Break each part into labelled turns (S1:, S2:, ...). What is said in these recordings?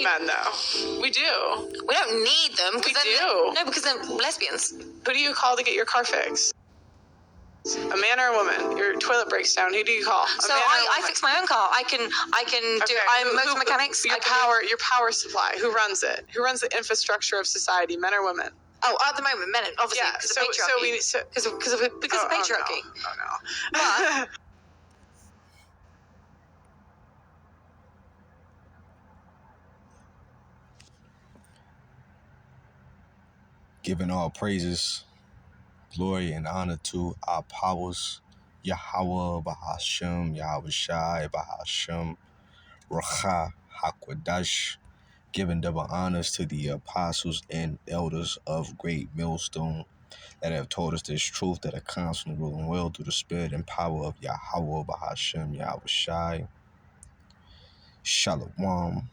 S1: Men, though. We do.
S2: We don't need them.
S1: We do.
S2: No, because they're lesbians.
S1: Who do you call to get your car fixed? A man or a woman? Your toilet breaks down. Who do you call?
S2: So I fix my own car. I can do. I'm motor mechanics.
S1: Your power supply. Who runs it? Who runs the infrastructure of society? Men or women?
S2: Oh, at the moment, men, obviously, because of patriarchy. Because of patriarchy.
S1: Oh no.
S2: But
S3: giving all praises, glory, and honor to our powers, Yahweh Bahashem, Yahweh Shai Bahashem, Racha Hakwadash, giving double honors to the apostles and elders of Great Millstone that have taught us this truth, that are constantly ruling well through the spirit and power of Yahweh Bahashem, Yahweh Shai. Shalom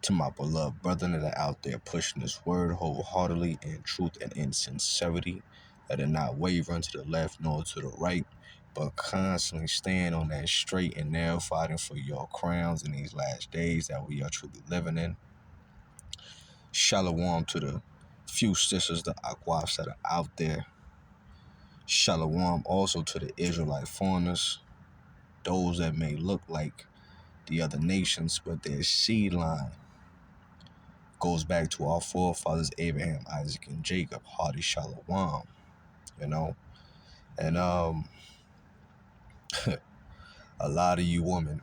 S3: to my beloved brethren that are out there pushing this word wholeheartedly in truth and in sincerity, that are not wavering to the left nor to the right, but constantly stand on that straight and narrow, fighting for your crowns in these last days that we are truly living in. Shalom to the few sisters, the Aquas that are out there. Shalom also to the Israelite foreigners, those that may look like the other nations, but their seed line goes back to our forefathers, Abraham, Isaac, and Jacob. Hearty Shalom, you know. And a lot of you women,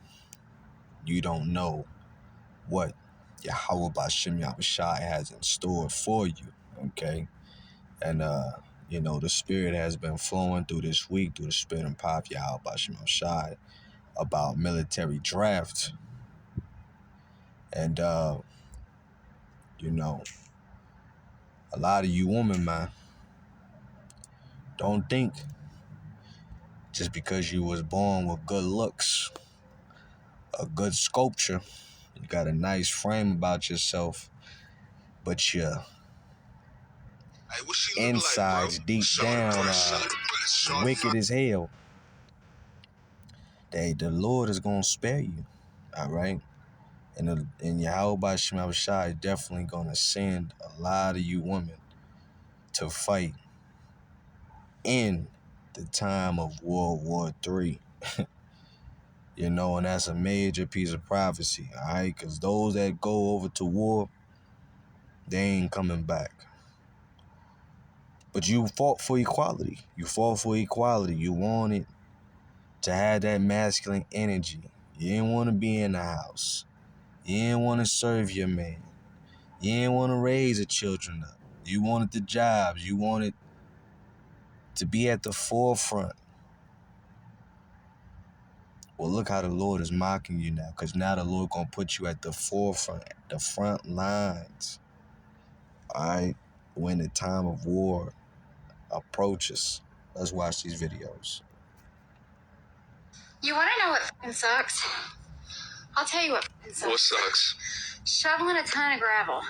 S3: you don't know what Yahweh Bashem Yahushai has in store for you, okay? And, you know, the spirit has been flowing through this week, through the spirit and power of Yahweh Bashem Yahushai, about military draft. And, you know, a lot of you women, man, don't think just because you was born with good looks, a good sculpture, you got a nice frame about yourself, but your insides deep down wicked as hell, that the Lord is going to spare you, all right? And Yahweh Bashem Yahushai is definitely going to send a lot of you women to fight in the time of World War III. You know, and that's a major piece of prophecy, all right? Because those that go over to war, they ain't coming back. But you fought for equality. You fought for equality. You wanted to have that masculine energy. You didn't want to be in the house. You didn't want to serve your man. You didn't want to raise the children up. You wanted the jobs. You wanted to be at the forefront. Well, look how the Lord is mocking you now, because now the Lord going to put you at the forefront, at the front lines, all right, when the time of war approaches. Let's watch these videos.
S4: You want to know what fucking sucks? I'll tell you what fucking sucks.
S5: What sucks?
S4: Shoveling a ton of gravel.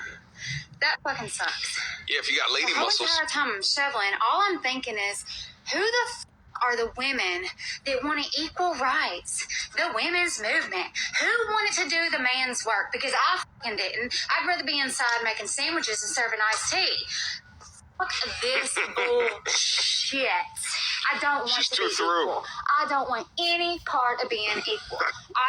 S4: That fucking sucks.
S5: Yeah, if you got lady muscles.
S4: The whole entire time I'm shoveling, all I'm thinking is, who the f*** are the women that want equal rights? The women's movement. Who wanted to do the man's work? Because I fucking didn't. I'd rather be inside making sandwiches and serving iced tea. Fuck this bullshit. I don't want to be equal. I don't want any part of being equal.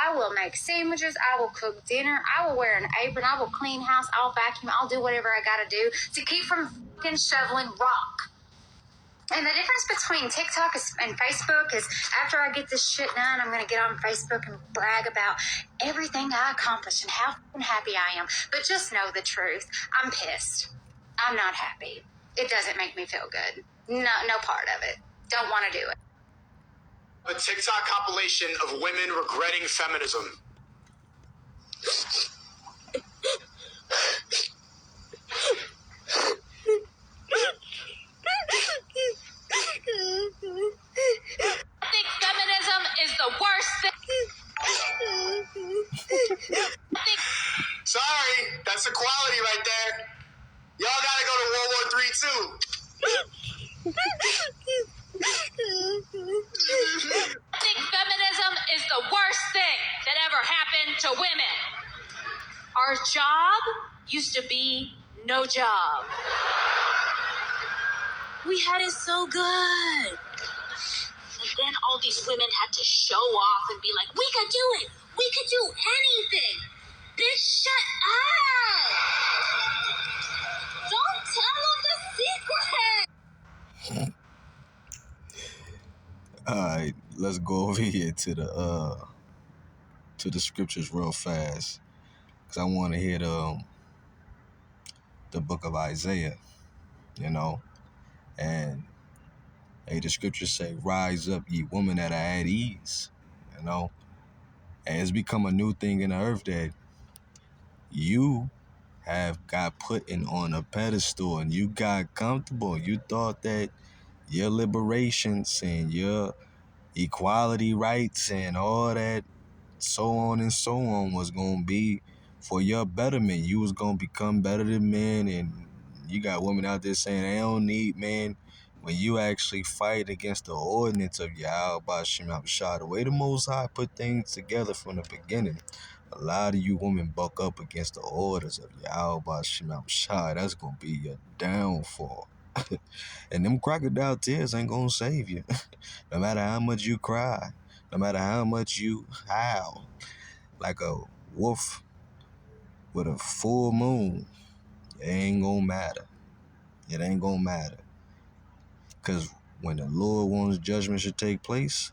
S4: I will make sandwiches. I will cook dinner. I will wear an apron. I will clean house. I'll vacuum. I'll do whatever I gotta do to keep from fucking shoveling rock. And the difference between TikTok and Facebook is, after I get this shit done, I'm going to get on Facebook and brag about everything I accomplished and how happy I am. But just know the truth. I'm pissed. I'm not happy. It doesn't make me feel good. No part of it. Don't want to do it.
S6: A TikTok compilation of women regretting feminism.
S4: I think feminism is the worst thing.
S6: Sorry, that's equality right there. Y'all gotta go to World War III too.
S4: I think feminism is the worst thing that ever happened to women. Our job used to be no job. We had it so good. And then all these women had to show off and be like, we could do it. We could do anything. Bitch, shut up. Don't tell them the secret.
S3: All right, let's go over here to the scriptures real fast, because I want to hear the book of Isaiah, and the scriptures say, rise up, ye women that are at ease, and it's become a new thing in the earth that you have got put in on a pedestal and you got comfortable. You thought that your liberations and your equality rights and all that, so on and so on, was going to be for your betterment. You was going to become better than men, and you got women out there saying they don't need men, when you actually fight against the ordinance of Yahweh Bashim Abishah. The way the Most High put things together from the beginning, a lot of you women buck up against the orders of Yahweh Bashim Abishah. That's going to be your downfall. And them crocodile tears ain't going to save you. No matter how much you cry, no matter how much you howl like a wolf with a full moon, it ain't gonna matter. It ain't gonna matter. Because when the Lord wants judgment to take place,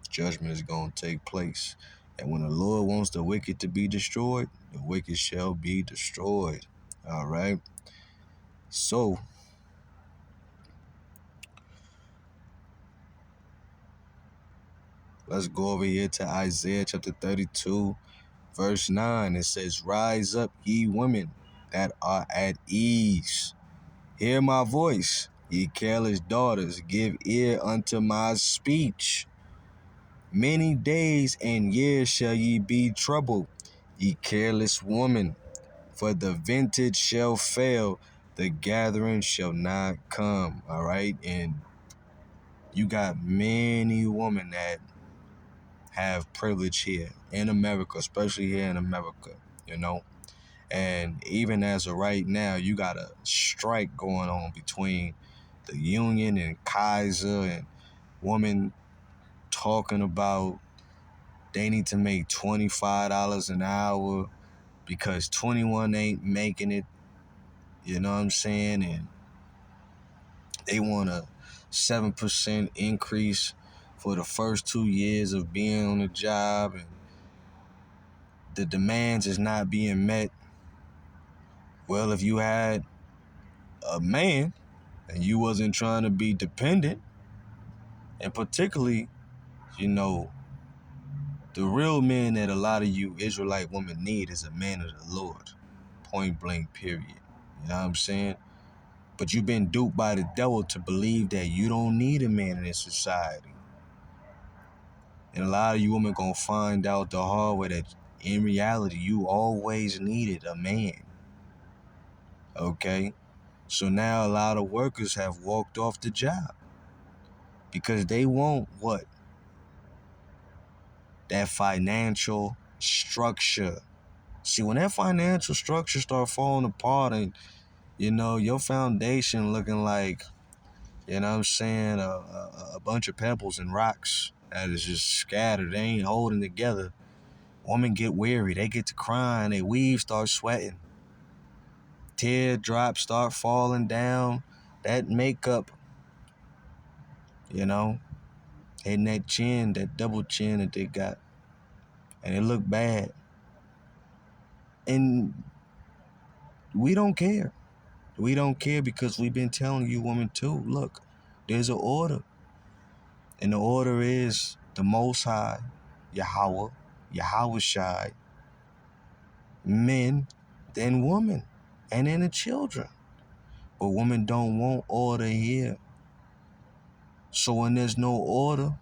S3: judgment is gonna take place. And when the Lord wants the wicked to be destroyed, the wicked shall be destroyed. All right? So, let's go over here to Isaiah chapter 32, verse 9. It says, rise up, ye women that are at ease. Hear my voice, ye careless daughters, give ear unto my speech. Many days and years shall ye be troubled, ye careless woman, for the vintage shall fail, the gathering shall not come. All right, and you got many women that have privilege here in America, especially here in America, And even as of right now, you got a strike going on between the union and Kaiser, and women talking about they need to make $25 an hour because 21 ain't making it, you know what I'm saying? And they want a 7% increase for the first 2 years of being on the job, and the demands is not being met. Well, if you had a man and you wasn't trying to be dependent, and particularly, the real man that a lot of you Israelite women need is a man of the Lord. Point blank, period. You know what I'm saying? But you've been duped by the devil to believe that you don't need a man in this society. And a lot of you women gonna find out the hard way that in reality, you always needed a man. Okay? So now a lot of workers have walked off the job because they want what? That financial structure. See, when that financial structure start falling apart and, your foundation looking like, a bunch of pebbles and rocks that is just scattered, they ain't holding together, women get weary, they get to crying, their weave starts sweating, teardrops start falling down, that makeup, hitting that chin, that double chin that they got, and it look bad. And we don't care. We don't care because we've been telling you women too, look, there's an order. And the order is the Most High, Yahweh Shai, men, then women, and then the children. But women don't want order here. So when there's no order,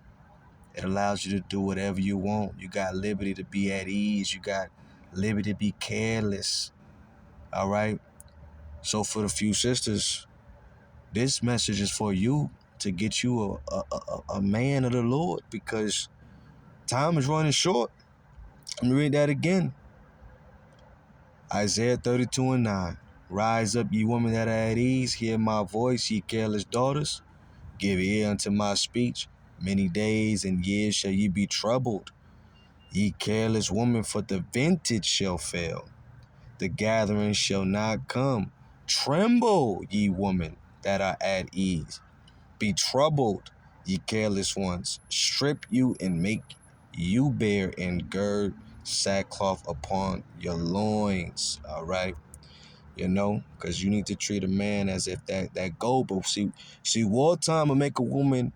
S3: it allows you to do whatever you want. You got liberty to be at ease. You got liberty to be careless. All right? So for the few sisters, this message is for you to get you a man of the Lord, because time is running short. Let me read that again. Isaiah 32:9. Rise up, ye women that are at ease. Hear my voice, ye careless daughters. Give ear unto my speech. Many days and years shall ye be troubled. Ye careless woman, for the vintage shall fail. The gathering shall not come. Tremble, ye women that are at ease. Be troubled, ye careless ones. Strip you and make you bare and gird sackcloth upon your loins. All right. You know, because you need to treat a man as if that gold. But see, wartime will make a woman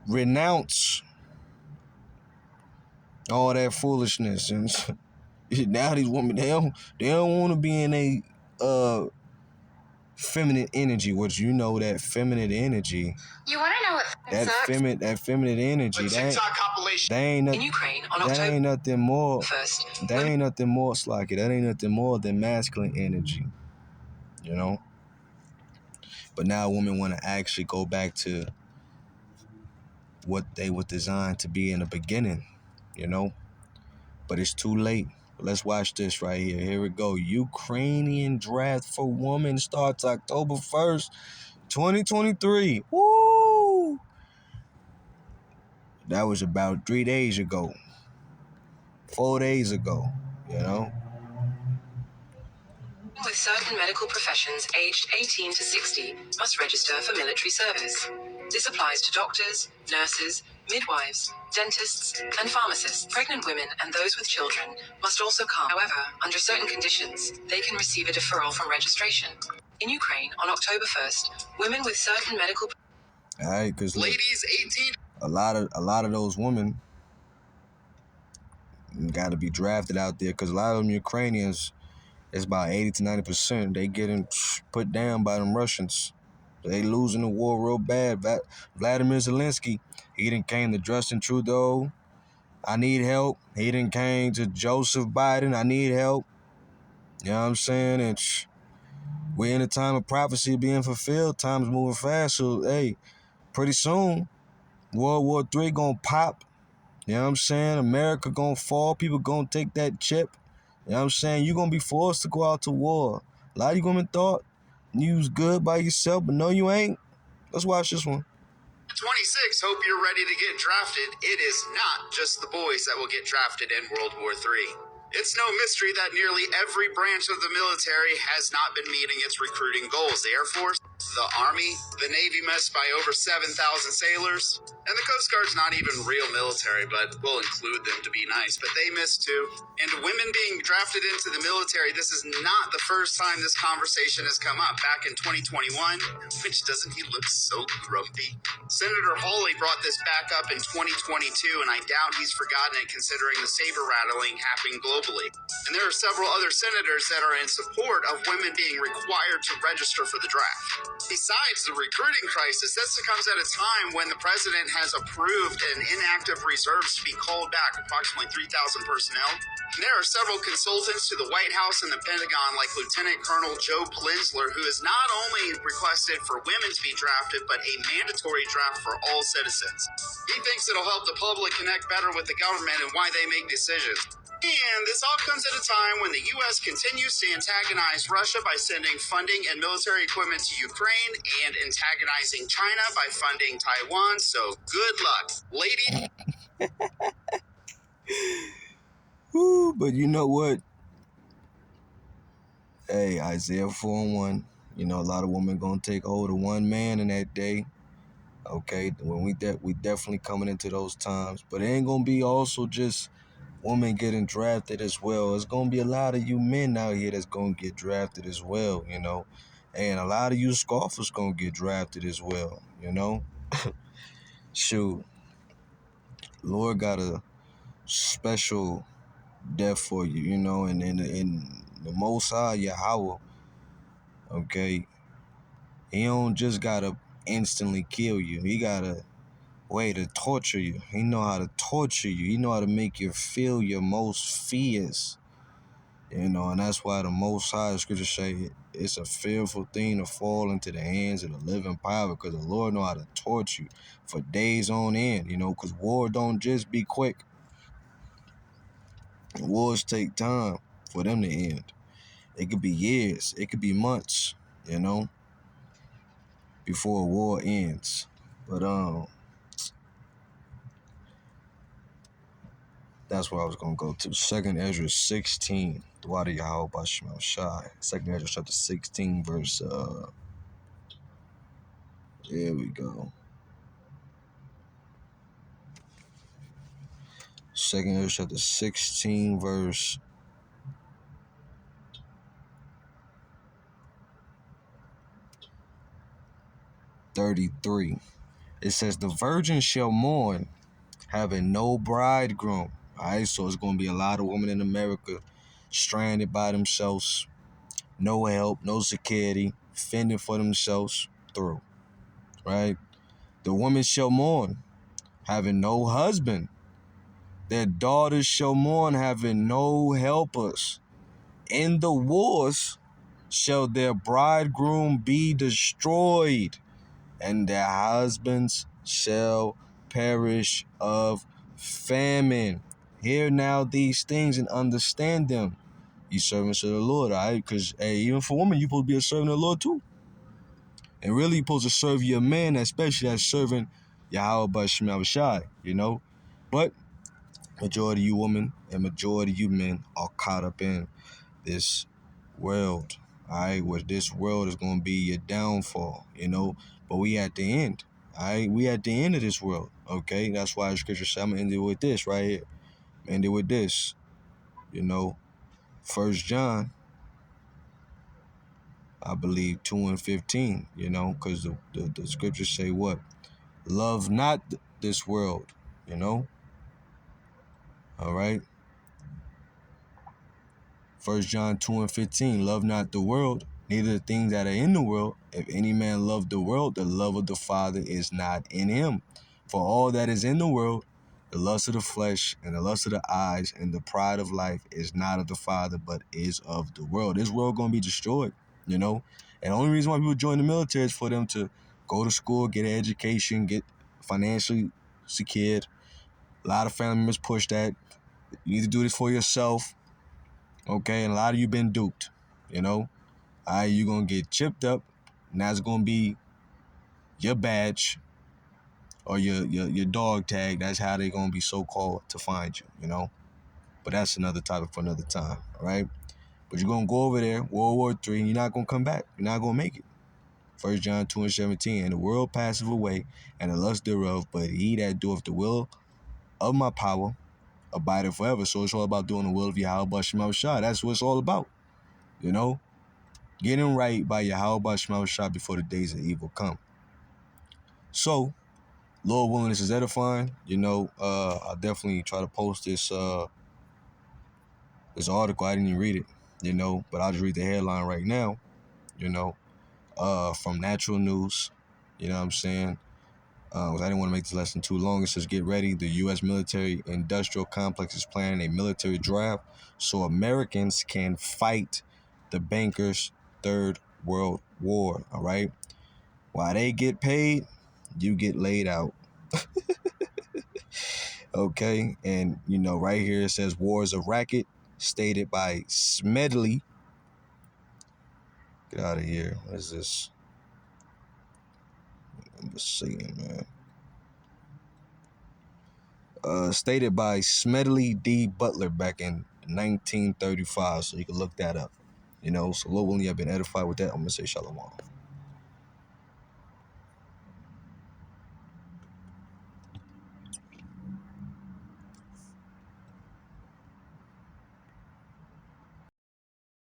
S3: renounce all that foolishness. And now these women, they don't want to be in a feminine energy, which you know that feminine energy.
S4: You want to know what
S3: That feminine energy.
S2: In Ukraine on
S3: That
S2: October
S3: ain't nothing more.
S2: 1st.
S3: That ain't nothing more, Slocky. That ain't nothing more than masculine energy. You know. But now women want to actually go back to what they were designed to be in the beginning. You know. But it's too late. Let's watch this right here. Here we go. Ukrainian draft for women starts October 1st, 2023. Woo! That was about 3 days ago. 4 days ago, you know?
S2: With certain medical professions aged 18 to 60 must register for military service. This applies to doctors, nurses, midwives, dentists, and pharmacists. Pregnant women and those with children must also come. However, under certain conditions, they can receive a deferral from registration. In Ukraine, on October 1st, women with certain medical...
S3: All right, because
S6: Ladies 18.
S3: a lot of those women got to be drafted out there because a lot of them Ukrainians, it's about 80 to 90%. They getting put down by them Russians. They losing the war real bad. Vladimir Zelensky, he done came to Justin Trudeau. I need help. He done came to Joseph Biden. I need help. You know what I'm saying? And we're in a time of prophecy being fulfilled. Time's moving fast. So, hey, pretty soon, World War III gonna pop. You know what I'm saying? America gonna fall. People gonna take that chip. You know what I'm saying? You're gonna be forced to go out to war. A lot of you women thought you was good by yourself, but no, you ain't. Let's watch this one.
S6: 26, hope you're ready to get drafted. It is not just the boys that will get drafted in World War III. It's no mystery that nearly every branch of the military has not been meeting its recruiting goals. The Air Force, the Army, the Navy missed by over 7,000 sailors, and the Coast Guard's not even real military, but we'll include them to be nice, but they missed too. And women being drafted into the military, this is not the first time this conversation has come up. Back in 2021, which doesn't he look so grumpy? Senator Hawley brought this back up in 2022, and I doubt he's forgotten it considering the saber rattling happening globally. And there are several other senators that are in support of women being required to register for the draft. Besides the recruiting crisis, this comes at a time when the president has approved an inactive reserves to be called back, approximately 3,000 personnel. And there are several consultants to the White House and the Pentagon, like Lieutenant Colonel Joe Plinzler, who has not only requested for women to be drafted, but a mandatory draft for all citizens. He thinks it'll help the public connect better with the government and why they make decisions. And this all comes at a time when the U.S. continues to antagonize Russia by sending funding and military equipment to Ukraine and antagonizing China by funding Taiwan. So good luck, ladies.
S3: Woo, but you know what? Hey, Isaiah 4:1. You know, a lot of women gonna take hold of one man in that day. Okay, when we definitely coming into those times, but it ain't gonna be also just women getting drafted as well. It's gonna be a lot of you men out here that's gonna get drafted as well, you know, and a lot of you scoffers gonna get drafted as well, you know. Shoot, Lord got a special death for you, you know, and in the Most High Yahweh, okay, He don't just gotta instantly kill you. He got a way to torture you. He know how to torture you. He know how to make you feel your most fears. You know, and that's why the Most High, the scripture say, it's a fearful thing to fall into the hands of the living power, because the Lord know how to torture you for days on end, you know, because war don't just be quick. Wars take time for them to end. It could be years. It could be months, you know, before a war ends. But that's where I was gonna go to. 2nd Ezra 16. Dwada Yahweh Bashim Shai. 2nd Ezra chapter 16, verse here we go. 2nd Ezra chapter 16, verse 33. It says, the virgin shall mourn, having no bridegroom. All right, so it's going to be a lot of women in America stranded by themselves, no help, no security, fending for themselves through, right? The woman shall mourn, having no husband. Their daughters shall mourn, having no helpers. In the wars shall their bridegroom be destroyed, and their husbands shall perish of famine. Hear now these things and understand them, ye servants of the Lord, all right? Because, hey, even for women, you're supposed to be a servant of the Lord too. And really, you're supposed to serve your man, especially as serving Yahweh Bashim Abishai, you know? But majority of you women and majority of you men are caught up in this world, all right? Where this world is going to be your downfall, you know? But we at the end, all right? We at the end of this world, okay? That's why the scripture says, I'm going to end it with this right here. End it with this, you know? 1 John, I believe, 2 and 15, you know? Because the scriptures say what? Love not this world, you know? All right? 1 John 2 and 15, love not the world, neither the things that are in the world. If any man love the world, the love of the Father is not in him. For all that is in the world, the lust of the flesh and the lust of the eyes and the pride of life is not of the Father, but is of the world. This world going to be destroyed, you know? And the only reason why people join the military is for them to go to school, get an education, get financially secured. A lot of family members push that. You need to do this for yourself. Okay, and a lot of you been duped, you know? All right, you're going to get chipped up, and that's going to be your badge or your dog tag. That's how they're going to be so-called to find you, you know? But that's another topic for another time, all right? But you're going to go over there, World War III, and you're not going to come back. You're not going to make it. 1 John 2 and 17, and the world passeth away, and the lust thereof, but he that doeth the will of my power abideth forever. So it's all about doing the will of Yahweh Shema Shah. That's what it's all about, you know? Getting right by Yahweh Shema Shah before the days of evil come. So, Lord willing, this is edifying. You know, I'll definitely try to post this this article. I didn't even read it, you know, but I'll just read the headline right now, you know, from Natural News. You know what I'm saying? 'Cause I didn't want to make this lesson too long. It says, get ready. The U.S. military industrial complex is planning a military draft so Americans can fight the bankers' Third World War, all right? While they get paid, you get laid out. Okay? And, you know, right here it says, war is a racket, stated by Smedley. Get out of here. What is this? I'm just saying, man. Stated by Smedley D. Butler back in 1935, so you can look that up. You know, so Lord willing, I've been edified with that. I'm going to say shalom.